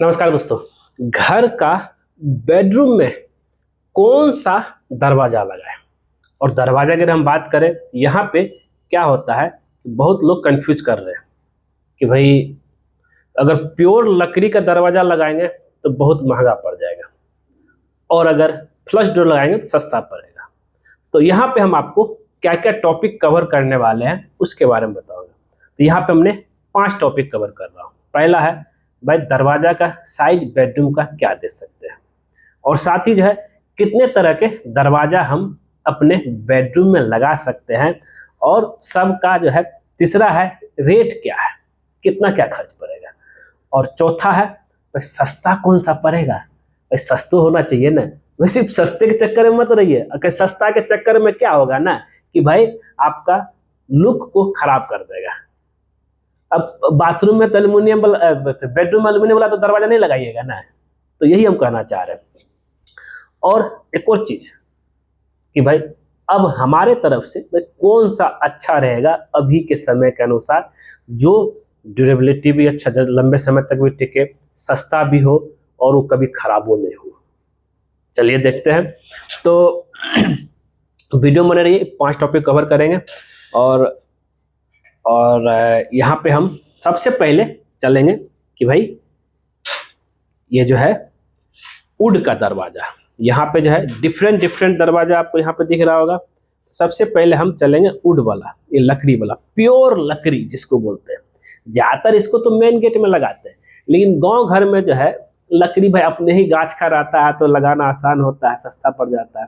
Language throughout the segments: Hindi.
नमस्कार दोस्तों। घर का बेडरूम में कौन सा दरवाजा लगाएं? और दरवाजा अगर हम बात करें, यहाँ पे क्या होता है, बहुत लोग कंफ्यूज कर रहे हैं कि भाई अगर प्योर लकड़ी का दरवाजा लगाएंगे तो बहुत महंगा पड़ जाएगा, और अगर फ्लश डोर लगाएंगे तो सस्ता पड़ेगा। तो यहाँ पे हम आपको क्या क्या टॉपिक कवर करने वाले हैं उसके बारे में बताऊंगा। तो यहाँ पे हमने 5 टॉपिक कवर कर रहा हूँ। पहला है भाई दरवाजा का साइज बेडरूम का क्या दे सकते हैं, और साथ ही जो है कितने तरह के दरवाजा हम अपने बेडरूम में लगा सकते हैं, और सबका जो है तीसरा है रेट क्या है, कितना क्या खर्च पड़ेगा, और चौथा है भाई सस्ता कौन सा पड़ेगा। भाई सस्ता होना चाहिए ना, वैसे सिर्फ सस्ते के चक्कर में मत रहिए। अगर सस्ता के चक्कर में क्या होगा ना कि भाई आपका लुक को खराब कर देगा। अब बाथरूम में तो एल्युमिनियम वाला, बेडरूम में एल्युमिनियम वाला तो दरवाजा नहीं लगाइएगा ना। तो यही हम कहना चाह रहे हैं। और एक और चीज कि भाई अब हमारे तरफ से भाई कौन सा अच्छा रहेगा अभी के समय के अनुसार, जो ड्यूरेबिलिटी भी अच्छा, लंबे समय तक भी टिके, सस्ता भी हो और वो कभी खराब हो नहीं हो। चलिए देखते हैं। तो वीडियो बने रहिए, 5 टॉपिक कवर करेंगे। और यहाँ पे हम सबसे पहले चलेंगे कि भाई ये जो है वुड का दरवाजा, यहाँ पे जो है डिफरेंट डिफरेंट दरवाजा आपको यहाँ पे दिख रहा होगा। सबसे पहले हम चलेंगे वुड वाला, ये लकड़ी वाला, प्योर लकड़ी जिसको बोलते हैं। ज्यादातर इसको तो मेन गेट में लगाते हैं, लेकिन गांव घर में जो है लकड़ी भाई अपने ही गाछ का रहता है तो लगाना आसान होता है, सस्ता पड़ जाता है।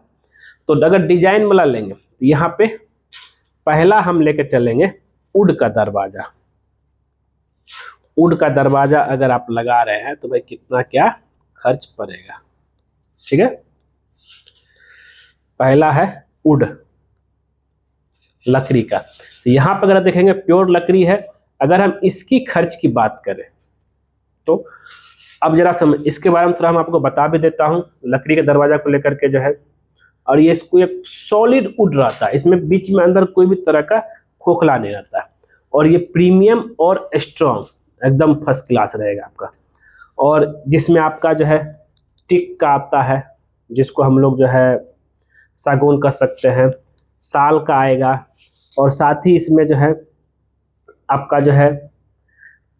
तो अगर डिजाइन वाला लेंगे तो यहाँ पे पहला हम लेके चलेंगे वुड का दरवाजा। वुड का दरवाजा अगर आप लगा रहे हैं तो भाई कितना क्या खर्च पड़ेगा, ठीक है। पहला है वुड, लकड़ी का। तो यहाँ पर अगर देखेंगे प्योर लकड़ी है। अगर हम इसकी खर्च की बात करें तो अब जरा समझ, इसके बारे में थोड़ा हम आपको बता भी देता हूँ लकड़ी के दरवाजा को लेकर के जो है। और ये इसको एक सॉलिड वुड रहता है, इसमें बीच में अंदर कोई भी तरह का खोखला नहीं रहता है, और ये प्रीमियम और स्ट्रॉन्ग एकदम फर्स्ट क्लास रहेगा आपका। और जिसमें आपका जो है टिक का आता है, जिसको हम लोग जो है सागौन कर सकते हैं, साल का आएगा, और साथ ही इसमें जो है आपका जो है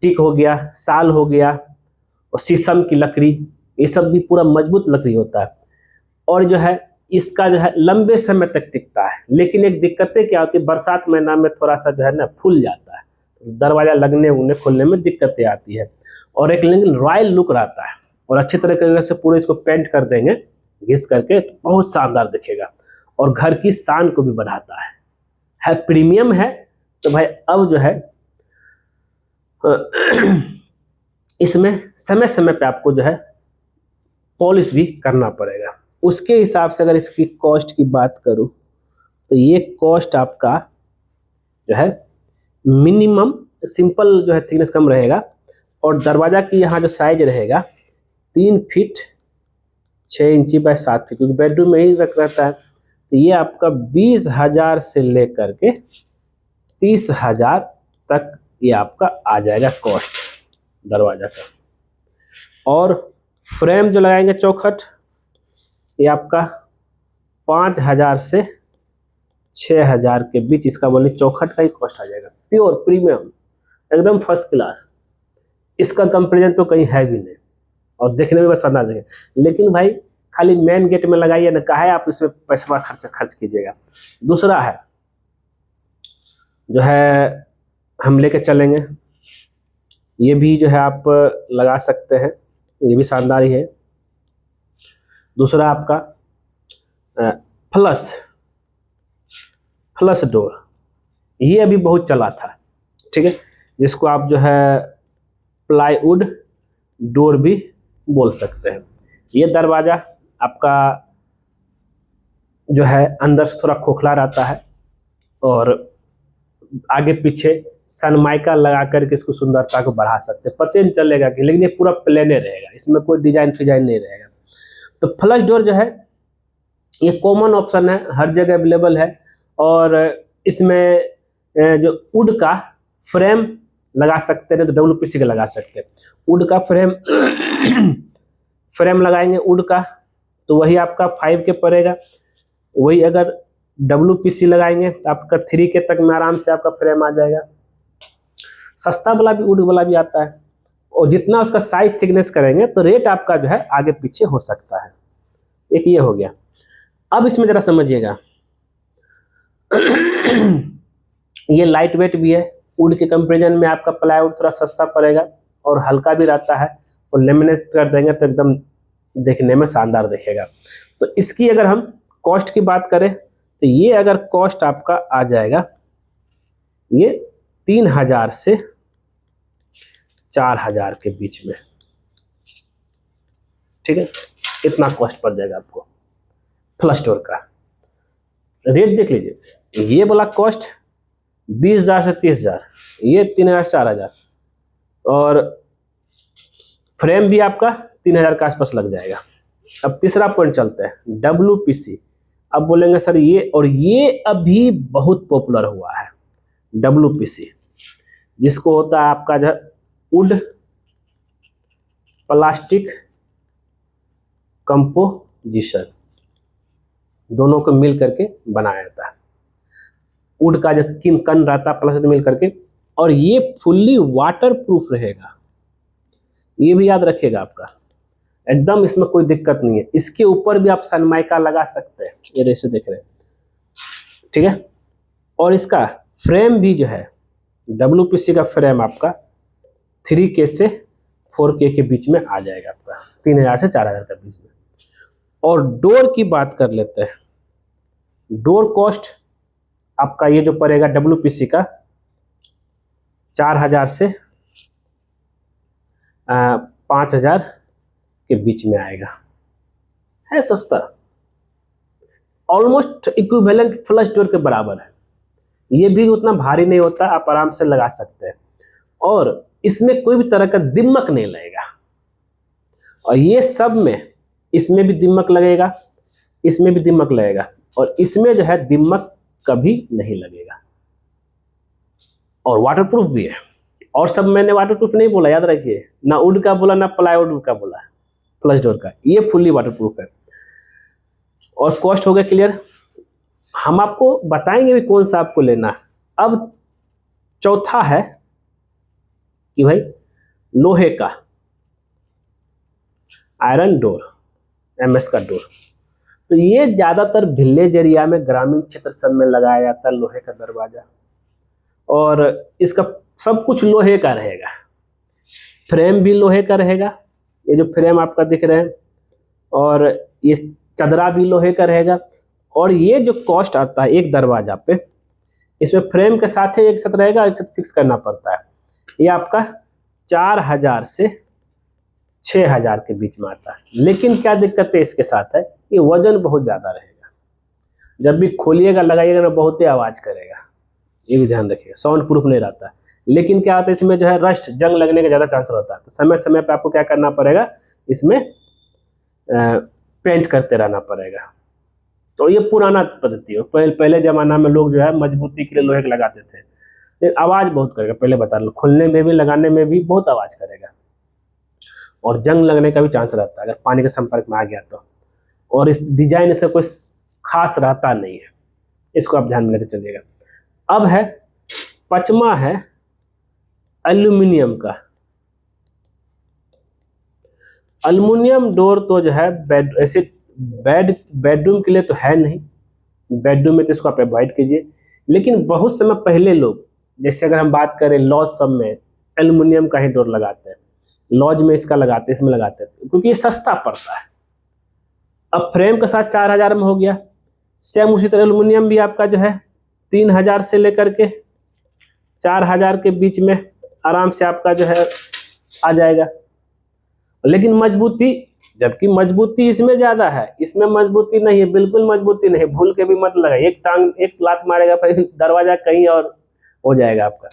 टिक हो गया, साल हो गया, और शीशम की लकड़ी, ये सब भी पूरा मजबूत लकड़ी होता है। और जो है इसका जो है लंबे समय तक टिकता है। लेकिन एक दिक्कतें क्या होती है, बरसात महीना में थोड़ा सा जो है ना फूल जाता है, दरवाजा लगने उगने खोलने में दिक्कतें आती है। और एक लेकिन रॉयल लुक रहता है, और अच्छे तरीके से पूरे इसको पेंट कर देंगे घिस करके तो बहुत शानदार दिखेगा, और घर की शान को भी बढ़ाता है प्रीमियम है। तो भाई अब जो है इसमें समय समय पे आपको जो है पॉलिश भी करना पड़ेगा। उसके हिसाब से अगर इसकी कॉस्ट की बात करूं तो ये कॉस्ट आपका जो है मिनिमम, सिंपल जो है थिकनेस कम रहेगा, और दरवाजा की यहाँ जो साइज रहेगा 3 फीट 6 इंची बाय 7 फीट, क्योंकि बेडरूम में ही रख रहता है। तो ये आपका 20,000 से लेकर के 30,000 तक ये आपका आ जाएगा कॉस्ट दरवाजा का। और फ्रेम जो लगाएंगे चौखट, ये आपका 5,000 से 6,000 के बीच इसका बोले चौखट का ही कॉस्ट आ जाएगा। प्योर प्रीमियम एकदम फर्स्ट क्लास, इसका कंपेरिजन तो कहीं है भी नहीं, और देखने में बस अंदाज है। लेकिन भाई खाली मेन गेट में लगाइए ना, काहे आप इसमें पैसा खर्च कीजिएगा। दूसरा है जो है हम लेके चलेंगे, ये भी जो है आप लगा सकते हैं, ये भी शानदार ही है। दूसरा आपका फ्लश डोर, ये अभी बहुत चला था, ठीक है, जिसको आप जो है प्लाईवुड डोर भी बोल सकते हैं। ये दरवाजा आपका जो है अंदर से थोड़ा खोखला रहता है, और आगे पीछे सनमाइका लगा करके इसको सुंदरता को बढ़ा सकते हैं, पता नहीं चलेगा कि, लेकिन ये पूरा प्लेने रहेगा, इसमें कोई डिजाइन फिजाइन नहीं रहेगा। तो फ्लश डोर जो है ये कॉमन ऑप्शन है, हर जगह अवेलेबल है, और इसमें जो वुड का फ्रेम लगा सकते हैं, तो WPC का लगा सकते हैं। वुड का फ्रेम फ्रेम लगाएंगे वुड का, तो वही आपका 5K पड़ेगा। वही अगर WPC लगाएंगे तो आपका 3K तक में आराम से आपका फ्रेम आ जाएगा। सस्ता वाला भी वुड वाला भी आता है, और जितना उसका साइज थिकनेस करेंगे तो रेट आपका जो है आगे पीछे हो सकता है। एक ये हो गया। अब इसमें जरा समझिएगा ये लाइट वेट भी है, वुड के कंपेरिजन में आपका प्लाईवुड थोड़ा सस्ता पड़ेगा और हल्का भी रहता है, और लेमिनेट कर देंगे तो एकदम देखने में शानदार दिखेगा। तो इसकी अगर हम कॉस्ट की बात करें तो ये अगर कॉस्ट आपका आ जाएगा ये 3000 से 4000 के बीच में, ठीक है, इतना कॉस्ट पड़ जाएगा आपको फ्लश डोर का। रेट देख लीजिए, ये वाला कॉस्ट 20,000 से 30,000, ये 3,000 से 4,000, और फ्रेम भी आपका 3,000 के आसपास लग जाएगा। अब तीसरा पॉइंट चलते हैं, WPC। अब बोलेंगे सर ये, और ये अभी बहुत पॉपुलर हुआ है WPC, जिसको होता है आपका जो वुड प्लास्टिक कंपोजिशन, दोनों को मिल करके बनाया जाता है। वुड का जो कण रहता है प्लास्टिक मिल करके, और ये फुल्ली वाटर प्रूफ रहेगा, ये भी याद रखिएगा आपका, एकदम इसमें कोई दिक्कत नहीं है। इसके ऊपर भी आप सनमाइका लगा सकते हैं, ये जैसे देख रहे हैं, ठीक है। और इसका फ्रेम भी जो है WPC का फ्रेम आपका 3K से 4K के बीच में आ जाएगा आपका, 3,000 से 4,000 के बीच में। और डोर की बात कर लेते हैं, डोर कॉस्ट आपका ये जो पड़ेगा WPC का 4,000 से 5,000 के बीच में आएगा, है सस्ता, ऑलमोस्ट इक्विवेलेंट फ्लश डोर के बराबर है। ये भी उतना भारी नहीं होता, आप आराम से लगा सकते हैं, और इसमें कोई भी तरह का दिमक नहीं लगेगा। और ये सब में, इसमें भी दिमक लगेगा, इसमें भी दिमक लगेगा, और इसमें जो है दिमक कभी नहीं लगेगा, और वाटरप्रूफ भी है। और सब मैंने वाटरप्रूफ नहीं बोला, याद रखिए, ना वुड का बोला ना प्लाईवुड का बोला, फ्लश डोर का, ये फुल्ली वाटरप्रूफ है। और कॉस्ट हो गया क्लियर। हम आपको बताएंगे भी कौन सा आपको लेना है। अब चौथा है कि भाई लोहे का आयरन डोर, MS का डोर। तो ये ज्यादातर विलेज एरिया में, ग्रामीण क्षेत्र सब में लगाया जाता है लोहे का दरवाजा, और इसका सब कुछ लोहे का रहेगा, फ्रेम भी लोहे का रहेगा, ये जो फ्रेम आपका दिख रहे हैं, और ये चदरा भी लोहे का रहेगा। और ये जो कॉस्ट आता है एक दरवाजा पे, इसमें फ्रेम के साथ ही एक साथ रहेगा, एक साथ फिक्स करना पड़ता है, ये आपका 4,000 से 6,000 के बीच में आता है। लेकिन क्या दिक्कत है इसके साथ है, ये वजन बहुत ज़्यादा रहेगा, जब भी खोलिएगा लगाइएगा ना बहुत ही आवाज़ करेगा, ये भी ध्यान रखिएगा, साउंड प्रूफ नहीं रहता है। लेकिन क्या होता है इसमें जो है रस्ट जंग लगने का ज़्यादा चांस रहता है, तो समय समय पे आपको क्या करना पड़ेगा, इसमें पेंट करते रहना पड़ेगा। तो ये पुराना पद्धति है, पहले ज़माना में लोग जो है मजबूती के लिए लोहे का लगाते थे, लेकिन आवाज़ बहुत करेगा, पहले बता लो, खोलने में भी लगाने में भी बहुत आवाज़ करेगा, और जंग लगने का भी चांस रहता है अगर पानी के संपर्क में आ गया तो। और इस डिजाइन से कोई खास रहता नहीं है, इसको आप ध्यान में लेकर चलिएगा। अब है पांचवा है एल्यूमिनियम का। एल्युमिनियम डोर तो जो है ऐसे बेडरूम के लिए तो है नहीं, बेडरूम में तो इसको आप अवॉइड कीजिए। लेकिन बहुत समय पहले लोग, जैसे अगर हम बात करें लॉज सब में एल्युमिनियम का ही डोर लगाते हैं, लॉज में इसका लगाते हैं, इसमें लगाते हैं, क्योंकि ये सस्ता पड़ता है। अब फ्रेम के साथ 4,000 में हो गया, सेम उसी तरह एल्युमिनियम भी आपका जो है 3,000 से लेकर के 4,000 के बीच में आराम से आपका जो है आ जाएगा। लेकिन मजबूती, जबकि मजबूती इसमें ज़्यादा है, इसमें मजबूती नहीं है, बिल्कुल मजबूती नहीं, भूल के भी मत लगाइए, एक लात मारेगा फिर दरवाजा कहीं और हो जाएगा आपका।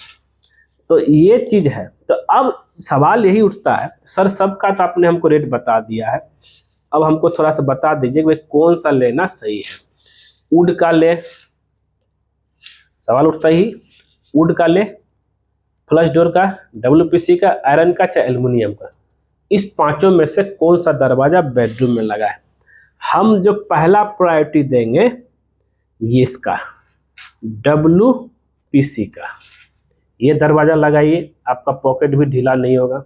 तो ये चीज़ है। तो अब सवाल यही उठता है, सर सबका तो आपने हमको रेट बता दिया है, अब हमको थोड़ा सा बता दीजिए कि कौन सा लेना सही है। वुड का ले, सवाल उठता ही वुड का ले फ्लश डोर का, WPC का, आयरन का, चाहे एल्युमिनियम का, इस पांचों में से कौन सा दरवाजा बेडरूम में लगा है? हम जो पहला प्रायोरिटी देंगे ये इसका WPC का। ये दरवाजा लगाइए, आपका पॉकेट भी ढीला नहीं होगा।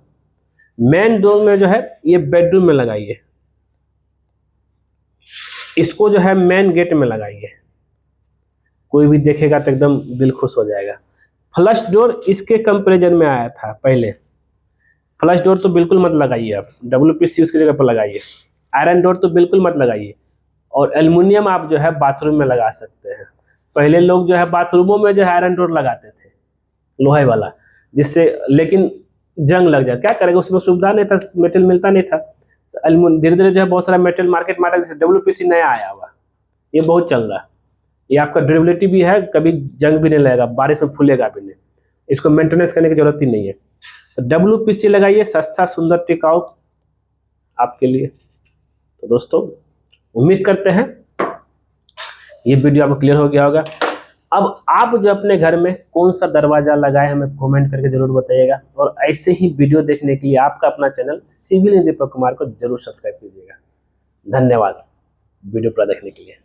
मेन डोर में जो है ये बेडरूम में लगाइए, इसको जो है मेन गेट में लगाइए, कोई भी देखेगा तो एकदम दिल खुश हो जाएगा। फ्लश डोर इसके कंपैरिजन में आया था पहले, फ्लश डोर तो बिल्कुल मत लगाइए आप, WPC उसकी जगह पर लगाइए। आयरन डोर तो बिल्कुल मत लगाइए, और एल्युमिनियम आप जो है बाथरूम में लगा सकते हैं। पहले लोग जो है बाथरूमों में जो है आयरन डोर लगाते थे लोहे वाला, जिससे लेकिन जंग लग जाए, क्या करेगा, उसमें सुविधा नहीं था, मेटल मिलता नहीं था। तो एल्युमिनियम धीरे धीरे जो है बहुत सारा मेटल मार्केट में आ रहा है, जैसे WPC नया आया हुआ, ये बहुत चल रहा है। ये आपका ड्यूरेबिलिटी भी है, कभी जंग भी नहीं लगेगा, बारिश में फूलेगा भी नहीं, इसको मेंटेनेंस करने की जरूरत ही नहीं है। तो WPC लगाइए, सस्ता सुंदर टिकाऊ आपके लिए। तो दोस्तों उम्मीद करते हैं ये वीडियो आपको क्लियर हो गया होगा। अब आप जो अपने घर में कौन सा दरवाजा लगाए हमें कमेंट करके जरूर बताइएगा, और ऐसे ही वीडियो देखने के लिए आपका अपना channel civil engineer Deepak Kumar को जरूर सब्सक्राइब कीजिएगा। धन्यवाद वीडियो पूरा देखने के लिए।